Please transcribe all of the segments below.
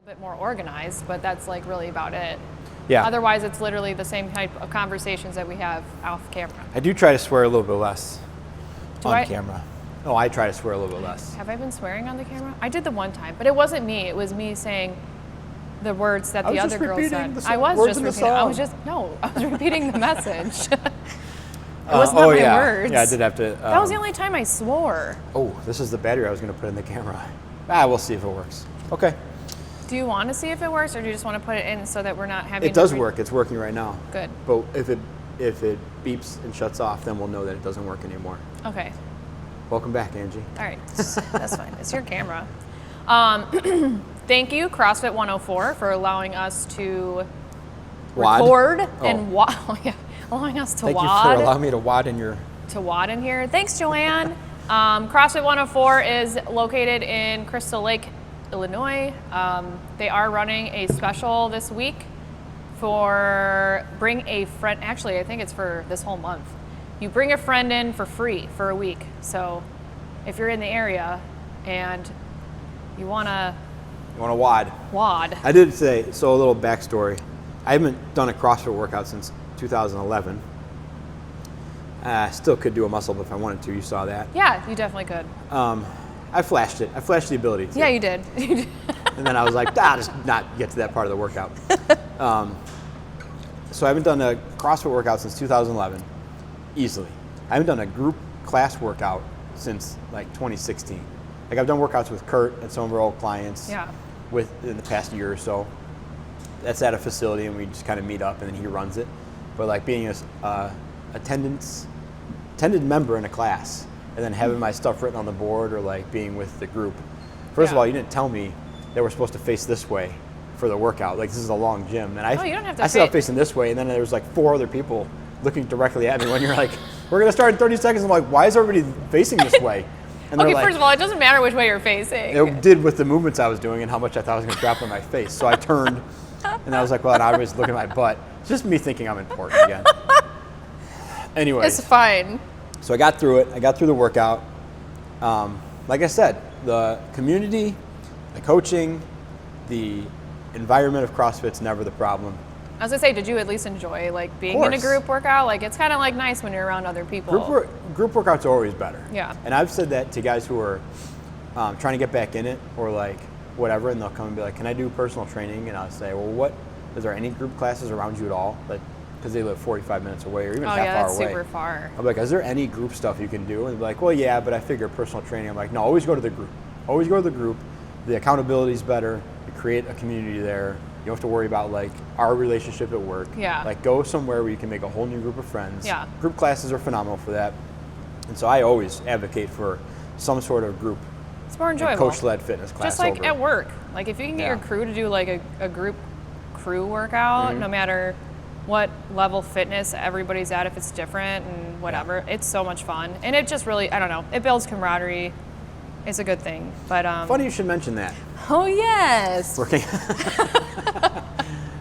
bit more organized, but that's like really about it. Yeah. Otherwise, it's literally the same type of conversations that we have off camera. I do try to swear a little bit less on I? camera. No, I try to swear a little bit less. Have I been swearing on the camera? I did the one time, but it wasn't me. It was me saying the words that the other girl said. I was just repeating. I was repeating the message. It was not my words. Yeah, I did have to. That was the only time I swore. Oh, this is the battery I was going to put in the camera. We'll see if it works. Okay. Do you want to see if it works, or do you just want to put it in so that we're not having? It does work. It's working right now. Good. But if it beeps and shuts off, then we'll know that it doesn't work anymore. Okay. Welcome back, Angie. All right, that's fine. It's your camera. Thank you, CrossFit 104, for allowing us to record and allowing us to wad. Thank you for allowing me to wad in your... To wad in here. Thanks, Joanne. CrossFit 104 is located in Crystal Lake, Illinois. They are running a special this week for bring a friend. Actually, I think it's for this whole month. You bring a friend in for free for a week. So if you're in the area and you want to wad. I did say, so a little backstory. I haven't done a CrossFit workout since 2011. I still could do a muscle up if I wanted to. You saw that. Yeah, you definitely could. I flashed it. I flashed the ability to. Yeah, you did. And then I was like, just not get to that part of the workout. So I haven't done a CrossFit workout since 2011, easily. I haven't done a group class workout since like 2016. Like I've done workouts with Kurt and some of our old clients in the past year or so. That's at a facility and we just kind of meet up and then he runs it. But like being a attended member in a class and then having my stuff written on the board or like being with the group. First of all, you didn't tell me that we're supposed to face this way for the workout. Like this is a long gym. And you don't have to I set up facing this way and then there was like 4 other people looking directly at me when you're like, we're going to start in 30 seconds. I'm like, why is everybody facing this way? And okay, first of all, it doesn't matter which way you're facing. It did with the movements I was doing and how much I thought I was going to drop on my face. So I turned and I was like, well, and I was looking at my butt. It's just me thinking I'm important again. Anyways. It's fine. So I got through it. I got through the workout. Like I said, the community, the coaching, the environment of CrossFit's never the problem. I was gonna say, did you at least enjoy like being in a group workout? Like it's kind of like nice when you're around other people. Group workouts are always better. Yeah. And I've said that to guys who are trying to get back in it or like whatever, and they'll come and be like, "Can I do personal training?" And I'll say, "Well, is there any group classes around you at all?" Like, because they live 45 minutes away or even half hour away. Super far. I'm like, "Is there any group stuff you can do?" And they're like, "Well, yeah, but I figure personal training." I'm like, "No, always go to the group. Always go to the group. The accountability's better. You create a community there. You don't have to worry about like our relationship at work. Yeah. Like go somewhere where you can make a whole new group of friends. Yeah. Group classes are phenomenal for that. And so I always advocate for some sort of group. It's more enjoyable. Coach-led fitness class. Just like at work. Like if you can get your crew to do like a group crew workout, no matter what level fitness everybody's at, if it's different and whatever, it's so much fun. And it just really, I don't know, it builds camaraderie. It's a good thing. But funny you should mention that. Oh yes. Working.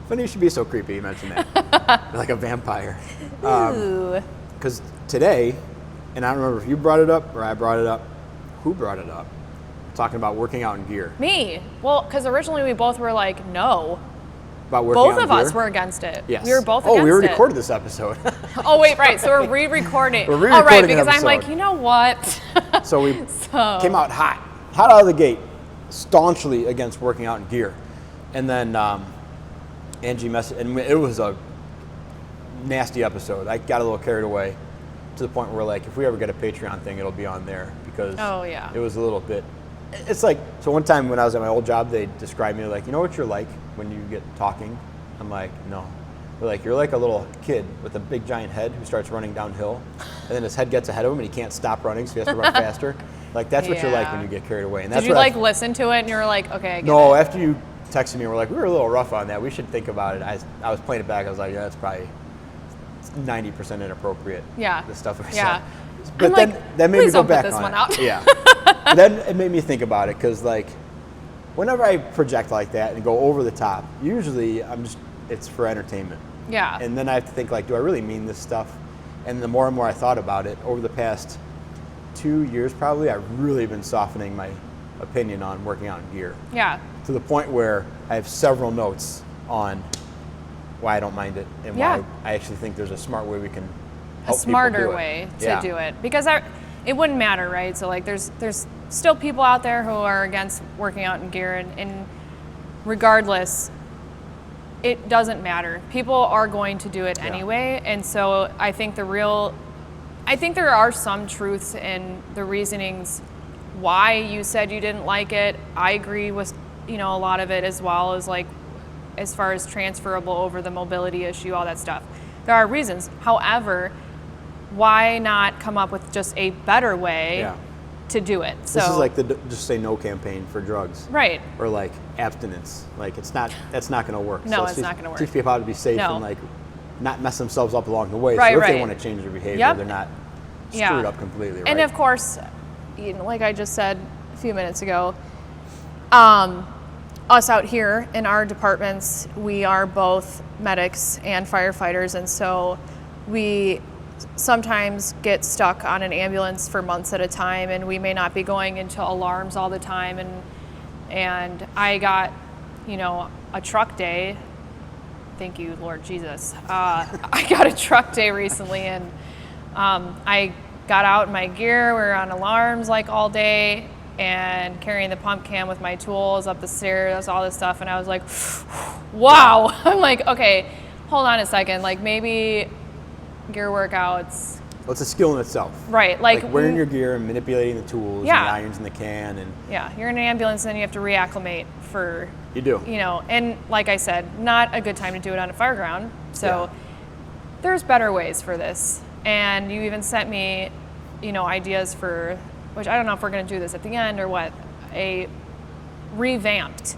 Funny you should be so creepy you mentioned that. You're like a vampire. Because today, and I don't remember if you brought it up or I brought it up. Who brought it up? Talking about working out in gear. Me. Well, because originally we both were like, no. About working out in gear? Both of us were against it. Yes. We were both against it. Oh, we already recorded this episode. Oh, wait, right. So we're re-recording. We're re-recording right, because an I'm like, you know what? So we came out hot out of the gate, staunchly against working out in gear. And then Angie messaged, and it was a nasty episode. I got a little carried away to the point where like, if we ever get a Patreon thing, it'll be on there because it was a little bit, it's like, so one time when I was at my old job, they described me like, you know what you're like when you get talking? I'm like, no. They're like, you're like a little kid with a big giant head who starts running downhill and then his head gets ahead of him and he can't stop running, so he has to run faster. Like that's what you're like when you get carried away. And that's Did you like listen to it and you were like, okay, I get it? No, after you texted me, we're like, we were a little rough on that. We should think about it. I was playing it back. I was like, yeah, that's probably 90% inappropriate. Yeah. The stuff we said. But then that made me go back this on one it. out. Yeah. Then it made me think about it because like, whenever I project like that and go over the top, usually it's for entertainment. Yeah. And then I have to think like, do I really mean this stuff? And the more and more I thought about it over the past 2 years, probably, I've really been softening my opinion on working out in gear. Yeah. To the point where I have several notes on why I don't mind it and Yeah. why I actually think there's a smart way we can A help smarter people do it. way to Yeah. do it, because it wouldn't matter, right? So like there's still people out there who are against working out in gear, and regardless, it doesn't matter. People are going to do it anyway, and so I think there are some truths in the reasonings why you said you didn't like it. I agree with a lot of it, as well as like as far as transferable over the mobility issue, all that stuff. There are reasons. However, why not come up with just a better way to do it? So this is like the Just Say No campaign for drugs. Right. Or like abstinence. Like that's not going to work. No, so it's not going to work. Teach people how to be safe and like not mess themselves up along the way. Right, so if they right. want to change their behavior, they're not screwed up completely, right? And of course, like I just said a few minutes ago, us out here in our departments, we are both medics and firefighters, and so we sometimes get stuck on an ambulance for months at a time, and we may not be going into alarms all the time, and I got a truck day. Thank you, Lord Jesus. I got a truck day recently, and I got out in my gear. We were on alarms like all day, and carrying the pump can with my tools up the stairs, all this stuff, and I was like, wow. I'm like, okay, hold on a second. Like maybe gear workouts. Well, it's a skill in itself. Right. Like wearing your gear and manipulating the tools and the irons in the can. And yeah, you're in an ambulance and then you have to reacclimate for... You do. And like I said, not a good time to do it on a fire ground. So there's better ways for this. And you even sent me, ideas for, which I don't know if we're going to do this at the end or what, a revamped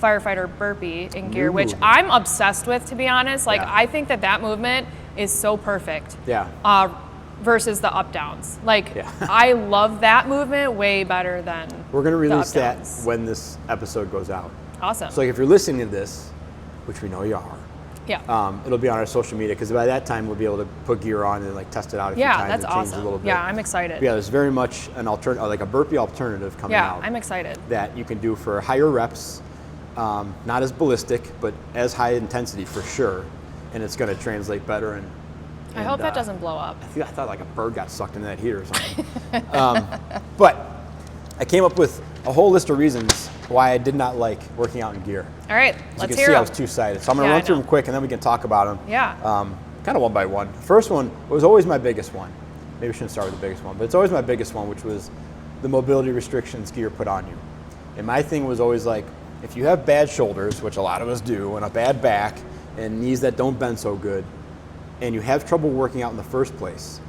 firefighter burpee in gear, which I'm obsessed with, to be honest. Like, I think that movement is so perfect. Yeah. Versus the up downs. Like, I love that movement way better than We're going to release the that up-downs. when this episode goes out. Awesome. So if you're listening to this, which we know you are, it'll be on our social media, because by that time we'll be able to put gear on and like test it out a few times that's and change awesome. a little bit. Yeah, I'm excited. But yeah, there's very much an alternative, like a burpee alternative coming out. Yeah, I'm excited. That you can do for higher reps, not as ballistic, but as high intensity for sure, and it's going to translate better. And I hope that doesn't blow up. I thought like a bird got sucked into that heater or something. But I came up with a whole list of reasons why I did not like working out in gear. All right, As let's you can hear see, I them. was two-sided. So I'm going to run through them quick, and then we can talk about them. Yeah. Kind of one by one. First one was always my biggest one. Maybe we shouldn't start with the biggest one, but it's always my biggest one, which was the mobility restrictions gear put on you. And my thing was always like, if you have bad shoulders, which a lot of us do, and a bad back, and knees that don't bend so good, and you have trouble working out in the first place,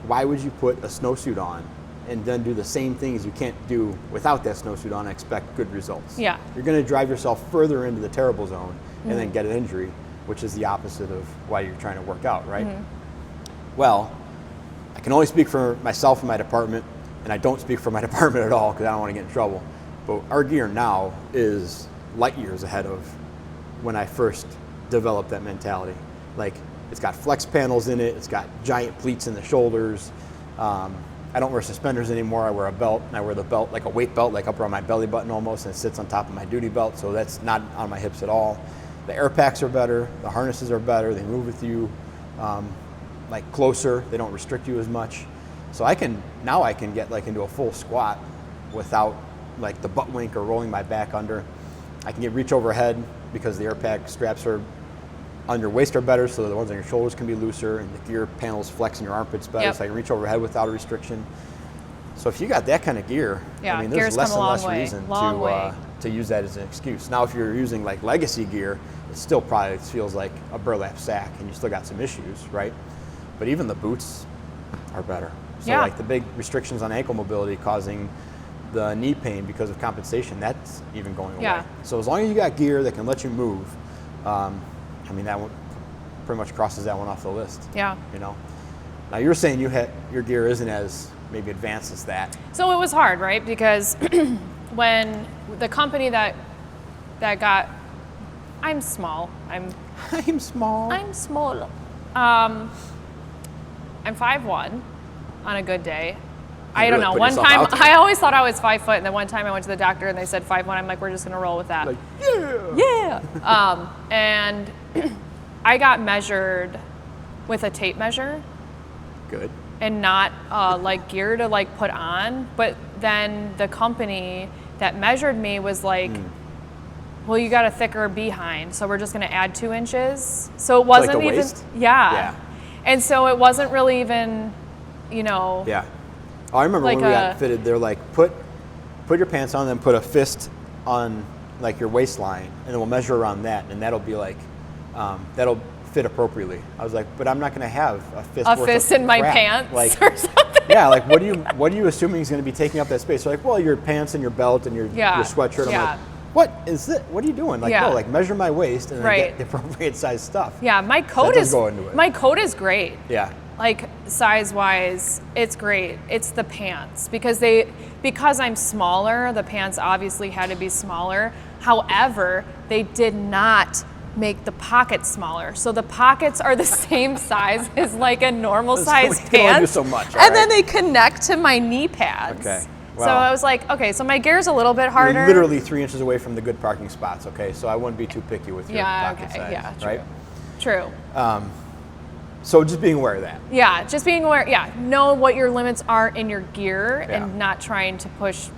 why would you put a snowsuit on and then do the same things you can't do without that snowsuit on and expect good results? Yeah. You're going to drive yourself further into the terrible zone and then get an injury, which is the opposite of why you're trying to work out, right? Well, I can only speak for myself and my department, and I don't speak for my department at all because I don't want to get in trouble. But our gear now is light years ahead of when I first developed that mentality. Like, it's got flex panels in it, it's got giant pleats in the shoulders. I don't wear suspenders anymore. I wear a belt, and I wear the belt like a weight belt, like up around my belly button almost, and it sits on top of my duty belt, so that's not on my hips at all. The air packs are better, the harnesses are better, they move with you like closer, they don't restrict you as much. So now I can get like into a full squat without like the butt wink or rolling my back under. I can get reach overhead because the air pack straps are on your waist are better, so the ones on your shoulders can be looser, and the gear panels flex in your armpits better, so I can reach overhead without a restriction. So if you got that kind of gear, I mean, there's less and less reason to use that as an excuse. Now, if you're using like legacy gear, it still probably feels like a burlap sack, and you still got some issues, right? But even the boots are better. So like the big restrictions on ankle mobility causing the knee pain because of compensation, that's even going away. So as long as you got gear that can let you move, I mean, that one pretty much crosses that one off the list. Yeah. You know. Now you're saying your gear isn't as maybe advanced as that. So it was hard, right? Because when the company that got, I'm small. I'm small. I'm 5'1" on a good day. I don't know. put One yourself time, out there. I always thought I was 5 foot, and then one time I went to the doctor and they said 5'1". I'm like, we're just gonna roll with that. Like, yeah. Yeah. And I got measured with a tape measure Good. and not like gear to like put on. But then the company that measured me was like, well, you got a thicker behind, so we're just gonna add 2 inches. So it wasn't the even, waist? yeah. Yeah. And so it wasn't really even, you know. Yeah. Oh, I remember Like when we got fitted, they're like, put your pants on, then put a fist on like your waistline, and then we'll measure around that, and that'll be like, that'll fit appropriately. I was like, but I'm not going to have a fist. A worth fist of in my crap. pants like, or something. Yeah, like what are you assuming is going to be taking up that space? They're like, well, your pants and your belt and your sweatshirt. I'm like, what is it? What are you doing? Like, no, like measure my waist and then get the appropriate size stuff. Yeah, my coat my coat is great. Yeah. Like size wise, it's great. It's the pants because I'm smaller, the pants obviously had to be smaller. However, they did not make the pockets smaller. So the pockets are the same size as like a normal size You can only do pants. so much, and then they connect to my knee pads. Okay. So I was like, okay, so my gear's a little bit harder. You're literally 3 inches away from the good parking spots, okay? So I wouldn't be too picky with your pocket size, yeah, true. right? True. So just being aware of that. Yeah, just being aware. Yeah, know what your limits are in your gear Yeah. and not trying to push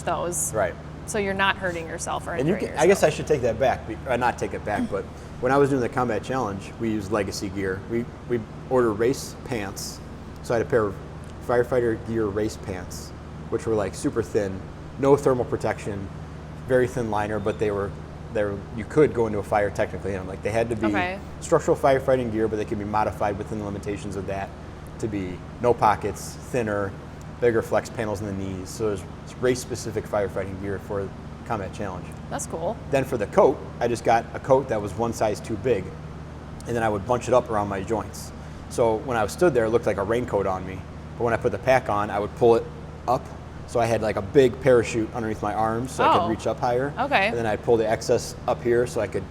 those. Right. So you're not hurting yourself or And injuring yourself. I guess I should take that back, not take it back, but when I was doing the combat challenge, we used legacy gear. We ordered race pants. So I had a pair of Firefighter gear race pants, which were like super thin, no thermal protection, very thin liner, but they were you could go into a fire technically in them. Like they had to be structural firefighting gear, but they could be modified within the limitations of that to be no pockets, thinner, bigger flex panels in the knees. So there's race-specific firefighting gear for combat challenge. That's cool. Then for the coat, I just got a coat that was one size too big, and then I would bunch it up around my joints. So when I was stood there, it looked like a raincoat on me. But when I put the pack on, I would pull it up. So I had like a big parachute underneath my arms so I could reach up higher. Okay. And then I'd pull the excess up here so I could,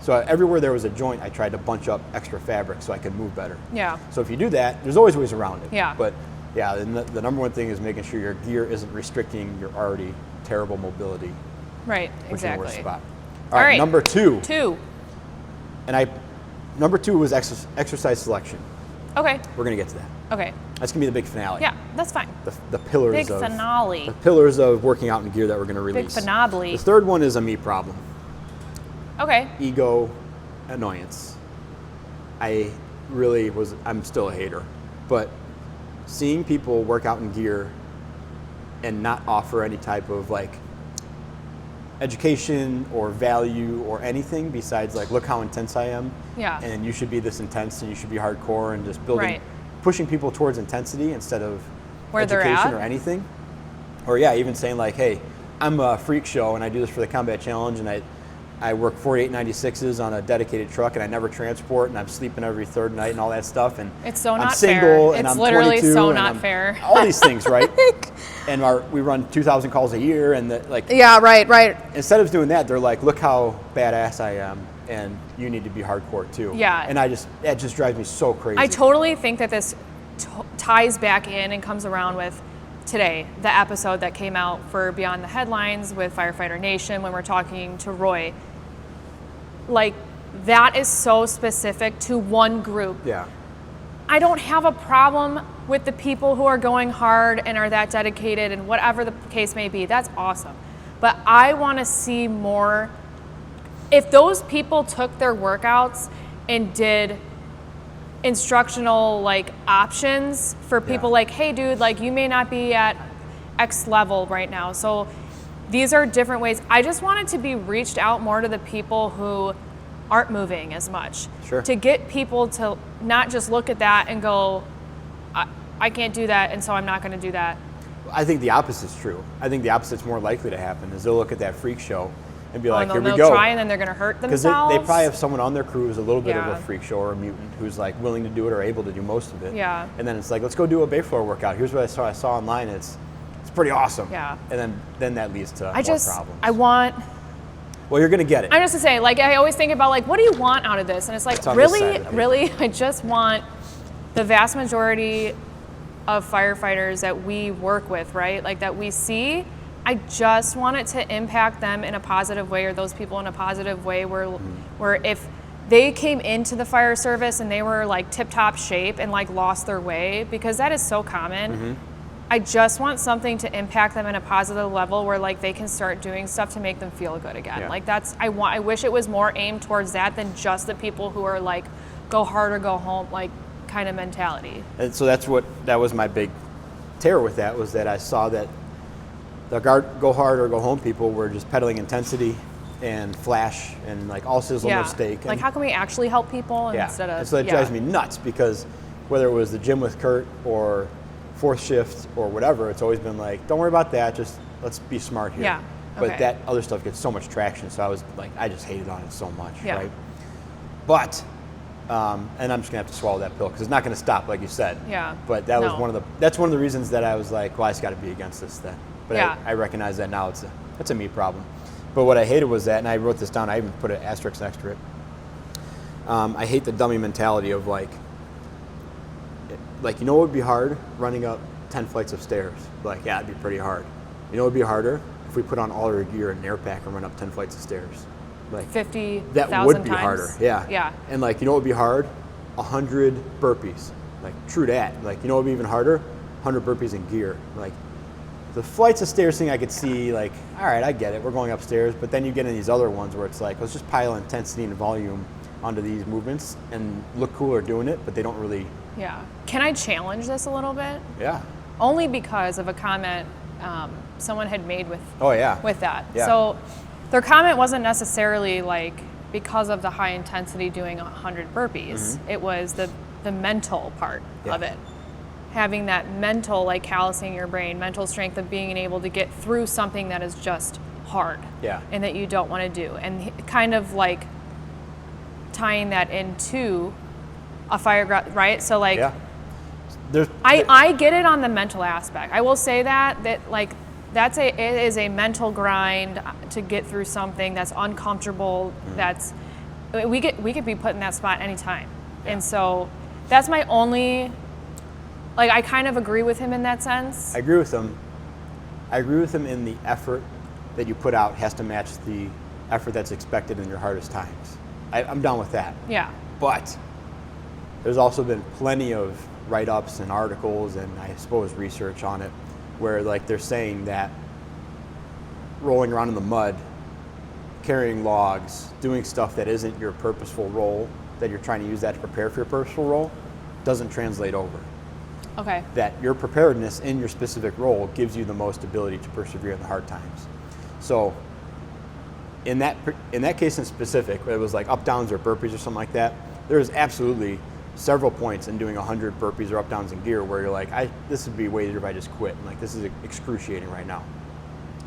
everywhere there was a joint, I tried to bunch up extra fabric so I could move better. Yeah. So if you do that, there's always ways around it. Yeah. But yeah, the number one thing is making sure your gear isn't restricting your already terrible mobility. Right, exactly. Which is the worst spot. All right, number two. Number two was exercise selection. Okay. We're going to get to that. Okay. That's going to be the big finale. Yeah, that's fine. The pillars Big of finale. The pillars of working out in gear that we're going to release. Big finale. The third one is a me problem. Okay. Ego, annoyance. I'm still a hater, but seeing people work out in gear and not offer any type of like education or value or anything besides like, look how intense I am. Yeah. And you should be this intense and you should be hardcore and just building, pushing people towards intensity instead of education or anything. Or even saying like, hey, I'm a freak show and I do this for the combat challenge and I work 4896s on a dedicated truck and I never transport and I'm sleeping every third night and all that stuff and it's so I'm not single fair. and It's I'm literally 22 so and not fair. all these things, right? And we run 2,000 calls a year and right. Instead of doing that, they're like, look how badass I am and you need to be hardcore too. Yeah. And that just drives me so crazy. I totally think that this ties back in and comes around with today, the episode that came out for Beyond the Headlines with Firefighter Nation when we're talking to Roy. Like, that is so specific to one group. Yeah. I don't have a problem with the people who are going hard and are that dedicated and whatever the case may be. That's awesome. But I want to see more. If those people took their workouts and did instructional like options for people like, hey dude, like you may not be at X level right now. So these are different ways. I just want it to be reached out more to the people who aren't moving as much. Sure. To get people to not just look at that and go, I can't do that, and so I'm not going to do that. I think the opposite's true. I think the opposite's more likely to happen is they'll look at that freak show and be like, here we go. They'll try and then they're going to hurt themselves. Because they probably have someone on their crew who's a little bit of a freak show or a mutant who's like willing to do it or able to do most of it. Yeah. And then it's like, let's go do a bay floor workout. Here's what I saw online. It's pretty awesome. Yeah. And then that leads to more problems. Well, you're going to get it. I'm just to say, like, I always think about, like, what do you want out of this? And it's like, really, I just want the vast majority of firefighters that we work with, right? Like that we see, I just want it to impact them in a positive way, or those people in a positive way, where if they came into the fire service and they were like tip-top shape and like lost their way, because that is so common. I just want something to impact them in a positive level where like they can start doing stuff to make them feel good again. Yeah. Like I wish it was more aimed towards that than just the people who are like go hard or go home like kind of mentality. And so that was my big terror with that, was that I saw that the go hard or go home people were just peddling intensity and flash and like all sizzle no steak. Like how can we actually help people instead of? And so it drives me nuts, because whether it was the gym with Kurt or fourth shift or whatever, it's always been like, don't worry about that, just let's be smart here. Yeah. Okay. But that other stuff gets so much traction, so I was like, I just hated on it so much, Yeah. right? But, and I'm just gonna have to swallow that pill because it's not gonna stop, like you said. Yeah. But that was that's one of the reasons that I was like, well, I just got to be against this then. But Yeah. I recognize that now it's a me problem. But what I hated was that, and I wrote this down, I even put an asterisk next to it. I hate the dummy mentality of like, you know what would be hard? Running up 10 flights of stairs. Like, yeah, it'd be pretty hard. You know what would be harder? If we put on all our gear and an air pack and run up 10 flights of stairs. Like 50,000 that would be times. harder. Yeah. Yeah. And like, you know what would be hard? 100 burpees. Like, true that. Like, you know what would be even harder? 100 burpees in gear. Like, the flights of stairs thing I could see, like, all right, I get it. We're going upstairs. But then you get in these other ones where it's like, let's just pile intensity and volume onto these movements and look cooler doing it, but they don't really. Yeah. Can I challenge this a little bit? Yeah. Only because of a comment someone had made with with that. Yeah. So their comment wasn't necessarily like because of the high intensity doing 100 burpees. It was the mental part of it. Having that mental, like callousing your brain, mental strength of being able to get through something that is just hard and that you don't want to do. And kind of like tying that into a right? So like, I get it on the mental aspect. I will say that like it is a mental grind to get through something that's uncomfortable. That's we could be put in that spot anytime, and so that's my only. Like I kind of agree with him in that sense. I agree with him. I agree with him in the effort that you put out has to match the effort that's expected in your hardest times. I'm down with that. Yeah. But there's also been plenty of write-ups and articles and I suppose research on it where like they're saying that rolling around in the mud, carrying logs, doing stuff that isn't your purposeful role, that you're trying to use that to prepare for your purposeful role, doesn't translate over. Okay. That your preparedness in your specific role gives you the most ability to persevere in the hard times. So in that case in specific, it was like up downs or burpees or something like that, there's absolutely several points in doing 100 burpees or up downs in gear where you're like, this would be weighted if I just quit. And like, this is excruciating right now.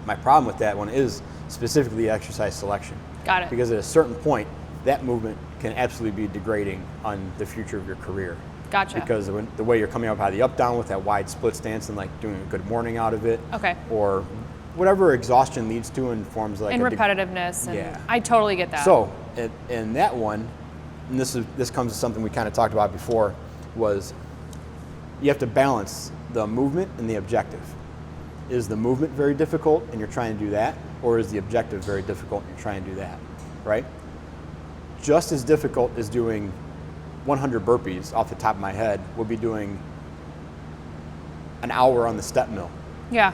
My problem with that one is specifically exercise selection. Got it. Because at a certain point, that movement can absolutely be degrading on the future of your career. Gotcha. Because the way you're coming up out of the up down with that wide split stance and like doing a good morning out of it. Okay. Or whatever exhaustion leads to in forms like and repetitiveness. And yeah. I totally get that. So in that one, and this comes to something we kind of talked about before, was you have to balance the movement and the objective. Is the movement very difficult and you're trying to do that, or is the objective very difficult and you're trying to do that, right? Just as difficult as doing 100 burpees off the top of my head would be doing an hour on the step mill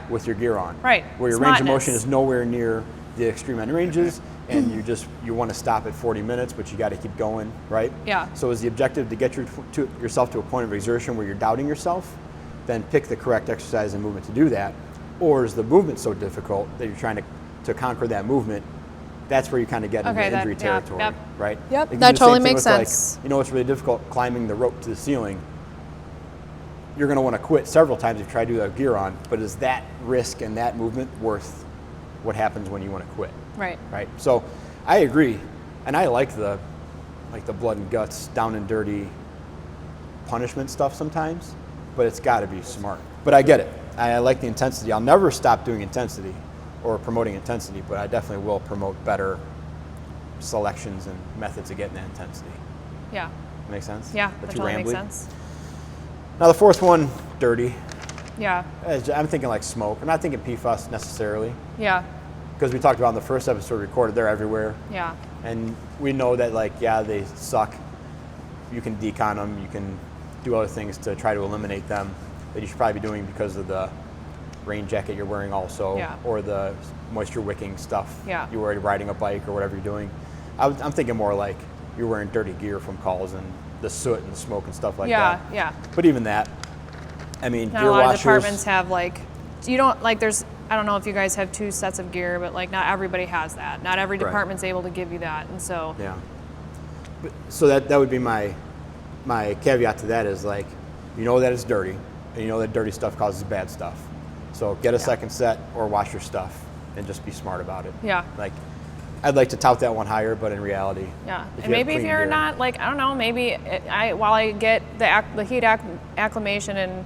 with your gear on. Right. Where your range of motion is nowhere near the extreme end ranges and you want to stop at 40 minutes, but you got to keep going, right? Yeah. So is the objective to get yourself to a point of exertion where you're doubting yourself? Then pick the correct exercise and movement to do that. Or is the movement so difficult that you're trying to conquer that movement? That's where you kind of get into injury territory, right? Yep, Like that totally makes sense. Like, it's really difficult climbing the rope to the ceiling. You're going to want to quit several times if you try to do that gear on, but is that risk and that movement worth what happens when you want to quit? Right. Right. So I agree, and I like the blood and guts, down and dirty punishment stuff sometimes, but it's got to be smart. But I get it. I like the intensity. I'll never stop doing intensity or promoting intensity, but I definitely will promote better selections and methods of getting that intensity. Yeah. Make sense? Yeah, that totally makes sense. Now the fourth one, dirty. Yeah. I'm thinking like smoke. I'm not thinking PFAS necessarily, Yeah. because we talked about in the first episode recorded, they're everywhere. Yeah. And we know that, like, yeah, they suck. You can decon them. You can do other things to try to eliminate them that you should probably be doing because of the rain jacket you're wearing also, Yeah. or the moisture wicking stuff Yeah. you were riding a bike or whatever you're doing. I'm thinking more like you're wearing dirty gear from calls and the soot and the smoke and stuff like that. Yeah. But even that, I mean, Not gear a lot washers. of departments have like, you don't like. There's, I don't know if you guys have 2 sets of gear, but like not everybody has that. Not every Right. department's able to give you that, and so Yeah. So that would be my caveat to that is, like, you know that it's dirty, and you know that dirty stuff causes bad stuff. So get a second set or wash your stuff and just be smart about it. Yeah. Like, I'd like to tout that one higher, but in reality, yeah. if And you have maybe if clean you're gear- not like, I don't know, maybe while I get the heat acclimation and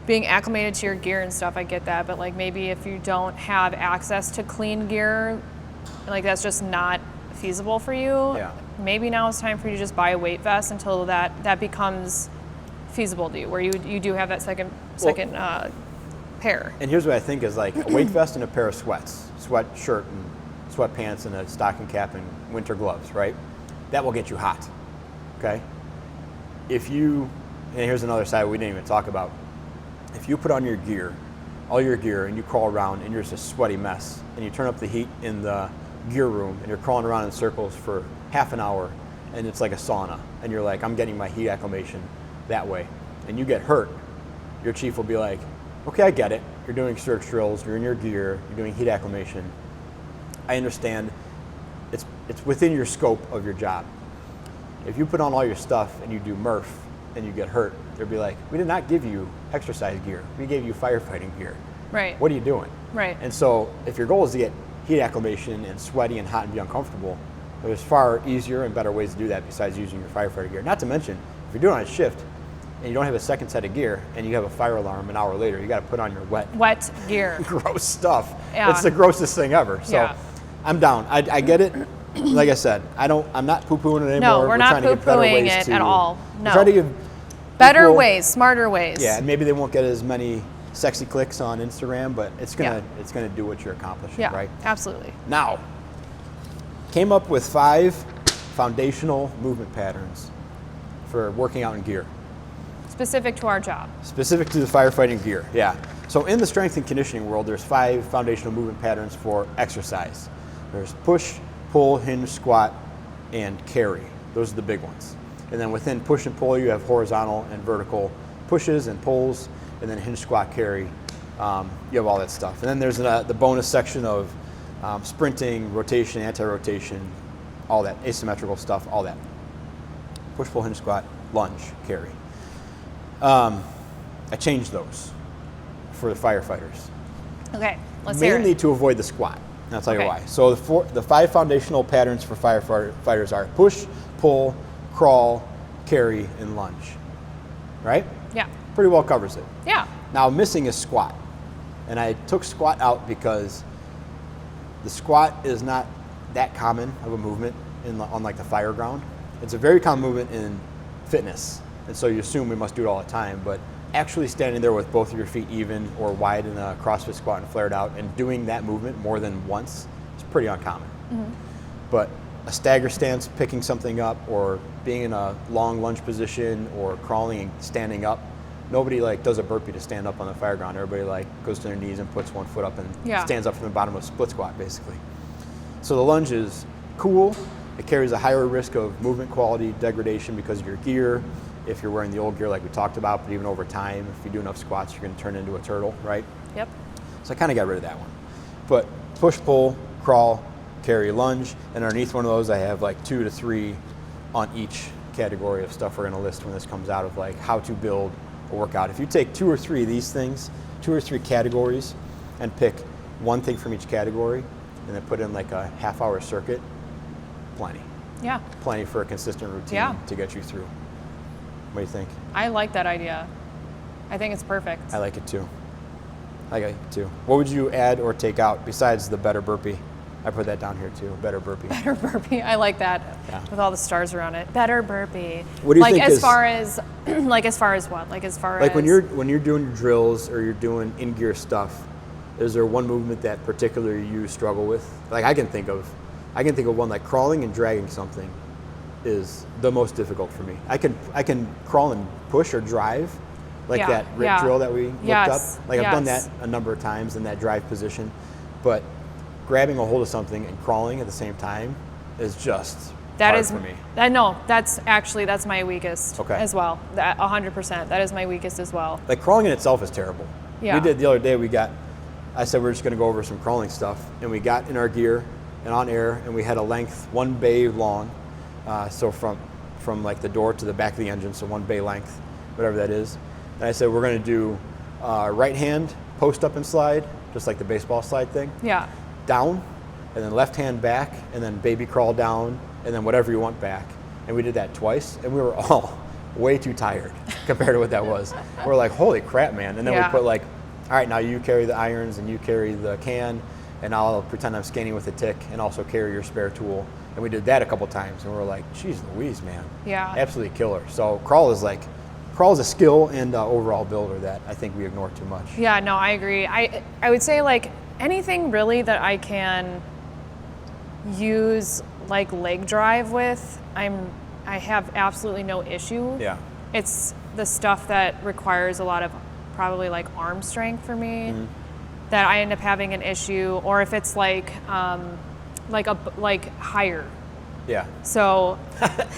being acclimated to your gear and stuff, I get that. But like maybe if you don't have access to clean gear, like that's just not feasible for you. Yeah. Maybe now it's time for you to just buy a weight vest until that becomes feasible to you, where you do have that second pair. And here's what I think is, like, a weight vest and a pair of sweatshirt and sweatpants and a stocking cap and winter gloves, right? That will get you hot, okay? And here's another side we didn't even talk about. If you put on your gear, all your gear, and you crawl around and you're just a sweaty mess, and you turn up the heat in the gear room and you're crawling around in circles for half an hour, and it's like a sauna, and you're like, I'm getting my heat acclimation that way, and you get hurt, your chief will be like, okay, I get it. You're doing search drills, you're in your gear, you're doing heat acclimation. I understand it's within your scope of your job. If you put on all your stuff and you do MRF and you get hurt, they'll be like, we did not give you exercise gear. We gave you firefighting gear. Right. What are you doing? Right. And so if your goal is to get heat acclimation and sweaty and hot and be uncomfortable, there's far easier and better ways to do that besides using your firefighter gear. Not to mention, if you're doing it on a shift and you don't have a second set of gear and you have a fire alarm an hour later, you got to put on your wet gear. gross stuff. Yeah. It's the grossest thing ever. So Yeah. I'm down. I get it. Like I said, I'm not poo-pooing it anymore. No, we're not trying to get better poo-pooing ways it at all. No. We're trying to give Better equal- ways, smarter ways. Yeah, and maybe they won't get as many sexy clicks on Instagram, but it's gonna do what you're accomplishing, Yeah, right? absolutely. Now, came up with 5 foundational movement patterns for working out in gear. Specific to our job. Specific to the firefighting gear, yeah. So in the strength and conditioning world, there's 5 foundational movement patterns for exercise. There's push, pull, hinge, squat, and carry. Those are the big ones. And then within push and pull, you have horizontal and vertical pushes and pulls, and then hinge, squat, carry. You have all that stuff. And then there's the bonus section of sprinting, rotation, anti-rotation, all that, asymmetrical stuff, all that. Push, pull, hinge, squat, lunge, carry. I changed those for the firefighters. Okay, let's hear Mainly it. to avoid the squat. And I'll tell you Okay. why. So the 5 foundational patterns for firefighters are push, pull, crawl, carry, and lunge. Right? Yeah. Pretty well covers it. Yeah. Now missing is squat. And I took squat out because the squat is not that common of a movement on like the fire ground. It's a very common movement in fitness. And so you assume we must do it all the time, but actually standing there with both of your feet even or wide in a CrossFit squat and flared out and doing that movement more than once is pretty uncommon. Mm-hmm. But a stagger stance, picking something up, or being in a long lunge position, or crawling and standing up, nobody like does a burpee to stand up on the fire ground. Everybody like goes to their knees and puts one foot up and stands up from the bottom of a split squat basically. So the lunge is cool. It carries a higher risk of movement quality degradation because of your gear. If you're wearing the old gear like we talked about, but even over time, if you do enough squats, you're going to turn into a turtle, right? Yep. So I kind of got rid of that one. But push, pull, crawl, carry, lunge, and underneath one of those I have like 2 to 3 on each category of stuff we're going to list when this comes out of like how to build a workout. If you take 2 or 3 of these things, 2 or 3 categories, and pick one thing from each category, and then put in like a half-hour circuit, plenty. Yeah. Plenty for a consistent routine to get you through. What do you think? I like that idea. I think it's perfect. I like it too. What would you add or take out besides the better burpee? I put that down here too. Better burpee. Better burpee. I like that. Yeah. With all the stars around it. Better burpee. What do you think as far as as far as what? When you're doing your drills or you're doing in gear stuff, is there one movement that particularly you struggle with? Like I can think of one, like crawling and dragging something is the most difficult for me. I can crawl and push or drive, like that rip drill that we looked up. Like I've done that a number of times in that drive position, but grabbing a hold of something and crawling at the same time is just hard for me. That's my weakest as well. 100%. That is my weakest as well. Like crawling in itself is terrible. Yeah. We did the other day. I said we're just going to go over some crawling stuff, and we got in our gear and on air, and we had a length 1 bay long, so from like the door to the back of the engine, so 1 bay length, whatever that is. And I said we're going to do right hand post up and slide, just like the baseball slide thing. Yeah. Down, and then left hand back, and then baby crawl down, and then whatever you want back. And we did that twice, and we were all way too tired compared to what that was. We're like, holy crap, man. And then we put like, all right, now you carry the irons and you carry the can, and I'll pretend I'm scanning with a tick and also carry your spare tool. And we did that a couple times, and we were like, geez Louise, man. Yeah. Absolutely killer. So crawl is a skill and overall builder that I think we ignore too much. Yeah, no, I agree. I would say like anything really that I can use like leg drive with, I have absolutely no issue. Yeah. It's the stuff that requires a lot of probably like arm strength for me that I end up having an issue, or if it's like higher. Yeah. So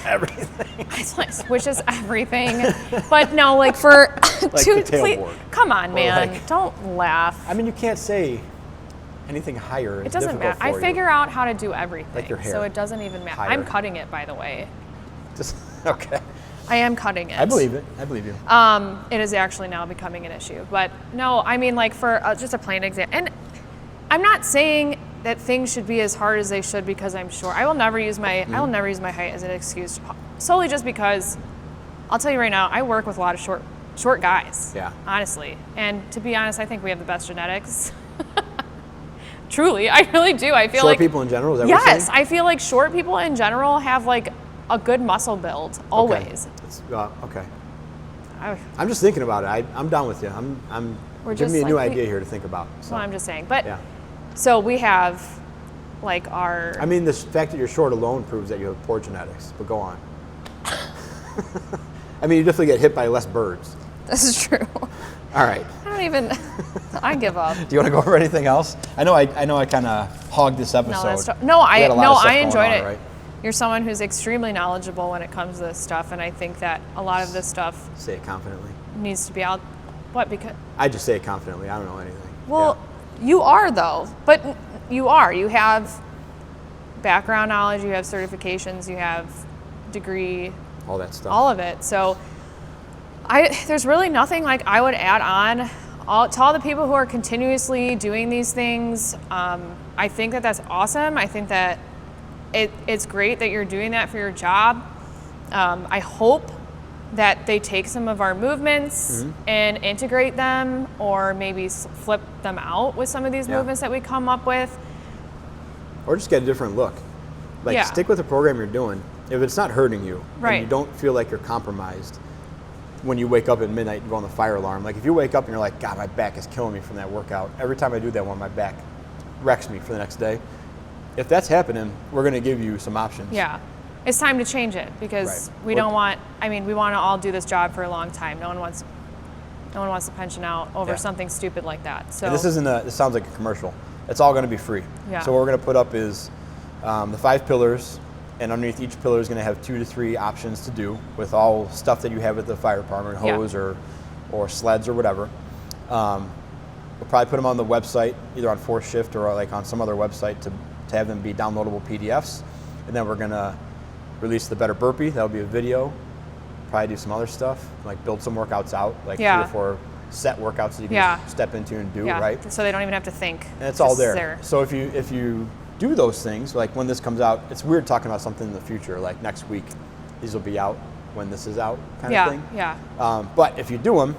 everything. Which is everything. But no, like for like the tailboard. Come on, man. Like, don't laugh. I mean, you can't say anything higher. It doesn't matter. I figure out how to do everything. Like your hair. So it doesn't even matter. Higher. I'm cutting it, by the way. Just okay. I am cutting it. I believe it. I believe you. It is actually now becoming an issue. But no, I mean, like for just a plain example. And I'm not saying that things should be as hard as they should because I'm short. I will never use my height as an excuse, solely just because I'll tell you right now, I work with a lot of short guys. Yeah. Honestly. And to be honest, I think we have the best genetics. Truly, I really do. I feel short people in general, is that what you're yes, saying? I feel like short people in general have like a good muscle build always. Okay. I'm just thinking about it. I'm down with you. I'm giving me a new idea here to think about. So. Well, I'm just saying. But yeah. So we have like our. I mean, the fact that you're short alone proves that you have poor genetics. But go on. I mean, you definitely get hit by less birds. This is true. All right. I give up. Do you want to go over anything else? I know I kind of hogged this episode. I enjoyed it. Right? You're someone who's extremely knowledgeable when it comes to this stuff, and I think that a lot of this stuff say it confidently needs to be out. What? Because I just say it confidently. I don't know anything. Well, you are though, but you are. You have background knowledge. You have certifications. You have degree. All that stuff. All of it. So there's really nothing like I would add on. To all the people who are continuously doing these things, I think that that's awesome. I think that it's great that you're doing that for your job. I hope that they take some of our movements and integrate them, or maybe flip them out with some of these movements that we come up with. Or just get a different look. Like stick with the program you're doing. If it's not hurting you, and you don't feel like you're compromised when you wake up at midnight and go on the fire alarm. Like if you wake up and you're like, God, my back is killing me from that workout. Every time I do that one, my back wrecks me for the next day. If that's happening, we're going to give you some options. Yeah. It's time to change it because we want to all do this job for a long time. No one wants to pension out over something stupid like that. So and this sounds like a commercial. It's all going to be free. Yeah. So what we're going to put up is the 5 pillars, and underneath each pillar is going to have 2 to 3 options to do with all stuff that you have at the fire department, hose or sleds or whatever. We'll probably put them on the website, either on 4th Shift or like on some other website to have them be downloadable PDFs. And then we're going to release the Better Burpee. That'll be a video. Probably do some other stuff, like build some workouts out, like 3 or 4 set workouts that you can step into and do, right? So they don't even have to think. And it's all there. So if you do those things, like when this comes out, it's weird talking about something in the future, like next week, these will be out when this is out kind of thing. Yeah. But if you do them,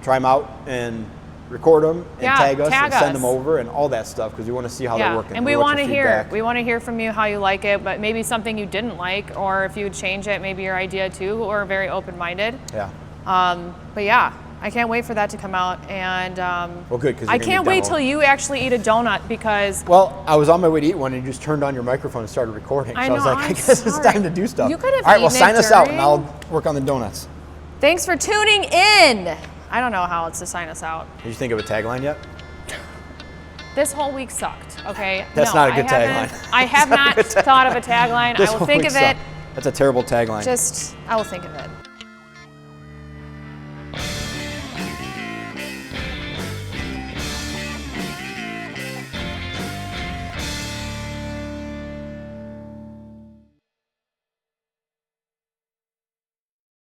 try them out and record them and Yeah, tag us tag and send us. them over and all that stuff because we want to see how they're working. And we want want to your hear. feedback. We want to hear from you how you like it, but maybe something you didn't like, or if you would change it, maybe your idea too. We're very open-minded. Yeah. But yeah, I can't wait for that to come out, and Well, good, 'cause I you're gonna can't be wait demoing. till you actually eat a donut because Well, I was on my way to eat one and you just turned on your microphone and started recording. I So I was know, like, I'm I guess it's sorry. time to do stuff. You could have All right, well, eaten sign it us out and during- I'll work on the donuts. Thanks for tuning in. I don't know how else to sign us out. Did you think of a tagline yet? This whole week sucked. Okay. That's No, not a good I haven't- tagline. I have not thought of a tagline. This I will whole think week of it. sucked. That's a terrible tagline. I will think of it.